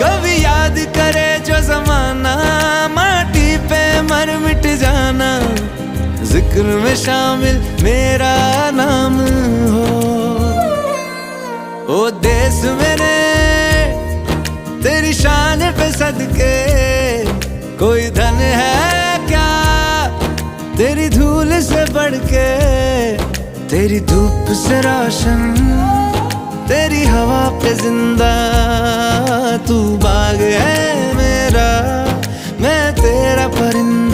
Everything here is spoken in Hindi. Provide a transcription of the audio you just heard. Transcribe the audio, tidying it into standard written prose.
कभी याद करे जो जमाना, माटी पे मर मिट जाना, जिक्र में शामिल मेरा नाम हो। ओ देश मेरे तेरी शान पे सदके, कोई धन है क्या तेरी धूल से बढ़ के। तेरी धूप से रोशन, तेरी हवा पे जिंदा, तू बाग है